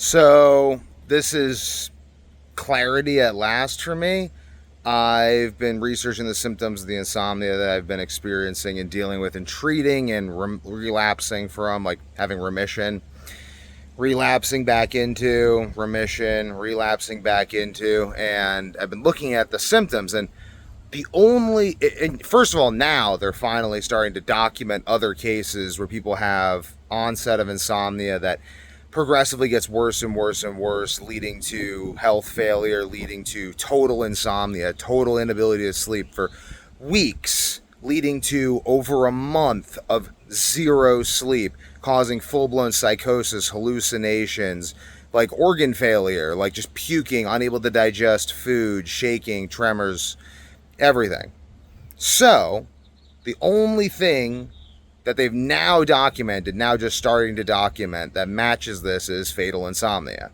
So this is clarity at last for me. I've been researching the symptoms of the insomnia that I've been experiencing and dealing with and treating and relapsing from, like having remission, relapsing back into remission, relapsing back into, and I've been looking at the symptoms. And first of all, now they're finally starting to document other cases where people have onset of insomnia that progressively gets worse and worse and worse, leading to health failure, leading to total insomnia, total inability to sleep for weeks, leading to over a month of zero sleep, causing full-blown psychosis, hallucinations, like organ failure, like just puking, unable to digest food, shaking, tremors, everything. So, the only thing that they've now documented, now just starting to document, that matches this is fatal insomnia.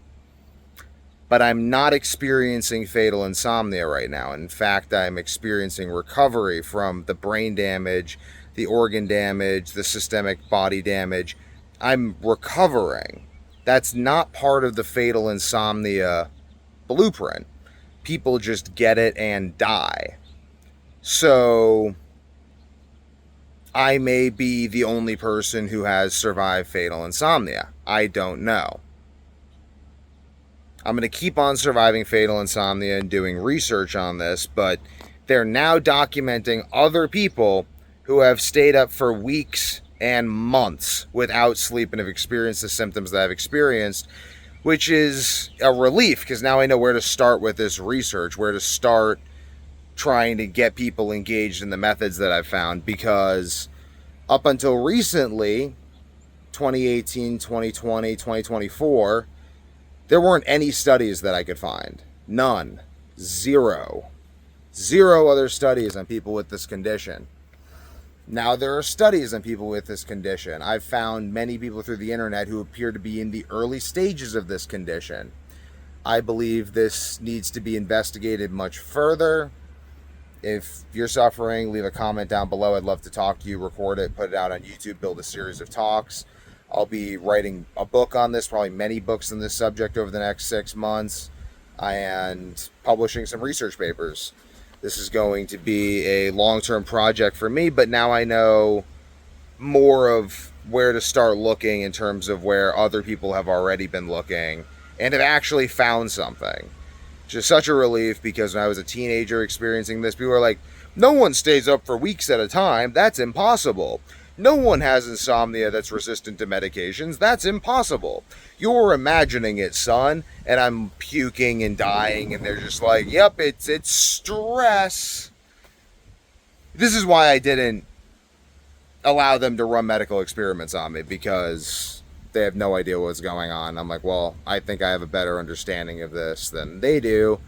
But I'm not experiencing fatal insomnia right now. In fact, I'm experiencing recovery from the brain damage, the organ damage, the systemic body damage. I'm recovering. That's not part of the fatal insomnia blueprint. People just get it and die. So I may be the only person who has survived fatal insomnia. I don't know. I'm going to keep on surviving fatal insomnia and doing research on this, but they're now documenting other people who have stayed up for weeks and months without sleep and have experienced the symptoms that I've experienced, which is a relief because now I know where to start with this research, where to start trying to get people engaged in the methods that I've found, because up until recently, 2018, 2020, 2024, there weren't any studies that I could find. None. Zero. Zero other studies on people with this condition. Now there are studies on people with this condition. I've found many people through the internet who appear to be in the early stages of this condition. I believe this needs to be investigated much further. If you're suffering, leave a comment down below. I'd love to talk to you, record it, put it out on YouTube, build a series of talks. I'll be writing a book on this, probably many books on this subject over the next 6 months, and publishing some research papers. This is going to be a long-term project for me, but now I know more of where to start looking in terms of where other people have already been looking and have actually found something. Just such a relief, because when I was a teenager experiencing this, people were like, no one stays up for weeks at a time. That's impossible. No one has insomnia that's resistant to medications. That's impossible. You're imagining it, son. And I'm puking and dying, and they're just like, yep, it's stress. This is why I didn't allow them to run medical experiments on me, because they have no idea what's going on. I'm like, well, I think I have a better understanding of this than they do.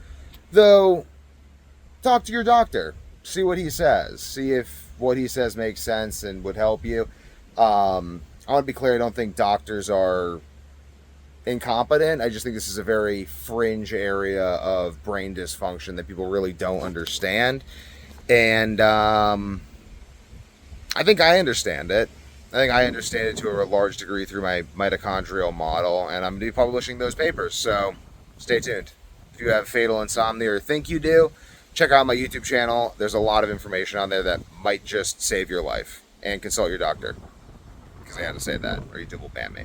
Though, talk to your doctor. See what he says. See if what he says makes sense and would help you. I want to be clear, I don't think doctors are incompetent. I just think this is a very fringe area of brain dysfunction that people really don't understand. And I think I understand it. I think I understand it to a large degree through my mitochondrial model, and I'm going to be publishing those papers, so stay tuned. If you have fatal insomnia or think you do, check out my YouTube channel. There's a lot of information on there that might just save your life. And consult your doctor, because I had to say that, or YouTube will ban me.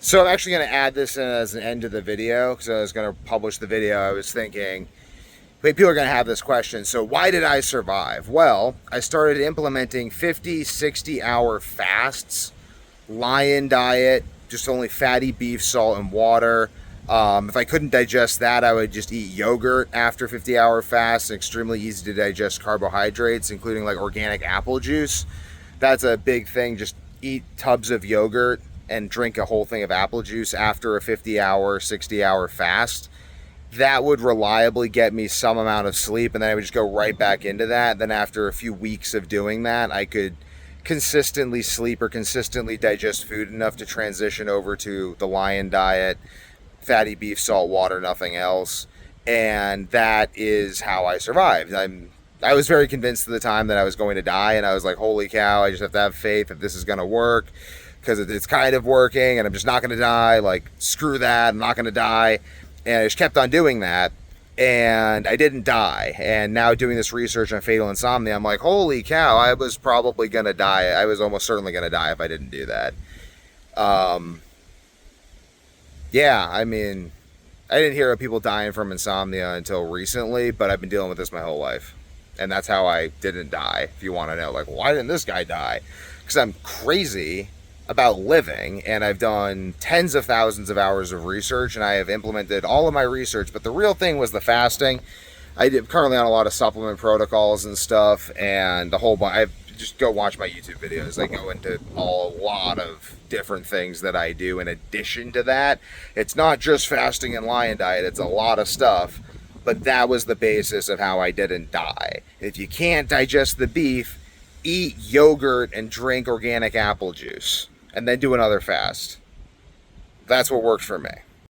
So I'm actually going to add this in as an end to the video, because I was going to publish the video. I was thinking, wait, people are going to have this question. So why did I survive? Well, I started implementing 50, 60-hour fasts, lion diet, just only fatty beef, salt, and water. If I couldn't digest that, I would just eat yogurt after 50-hour fast. Extremely easy to digest carbohydrates, including like organic apple juice. That's a big thing. Just eat tubs of yogurt and drink a whole thing of apple juice after a 50-hour, 60-hour fast. That would reliably get me some amount of sleep, and then I would just go right back into that. Then after a few weeks of doing that, I could consistently sleep or consistently digest food enough to transition over to the lion diet, fatty beef, salt, water, nothing else. And that is how I survived. I was very convinced at the time that I was going to die, and I was like, holy cow, I just have to have faith that this is going to work. because it's kind of working and I'm just not going to die. Like, screw that, I'm not going to die. And I just kept on doing that, and I didn't die. And now doing this research on fatal insomnia, I'm like, holy cow, I was probably going to die. I was almost certainly going to die if I didn't do that. Yeah, I mean, I didn't hear of people dying from insomnia until recently, but I've been dealing with this my whole life. And that's how I didn't die, if you want to know. Like, why didn't this guy die? Because I'm crazy about living, and I've done tens of thousands of hours of research, and I have implemented all of my research. But the real thing was the fasting. I'm currently on a lot of supplement protocols and stuff, and the whole bunch. Just go watch my YouTube videos. I go into a lot of different things that I do in addition to that. It's not just fasting and lion diet, it's a lot of stuff. But that was the basis of how I didn't die. If you can't digest the beef, eat yogurt and drink organic apple juice, and then do another fast. That's what worked for me.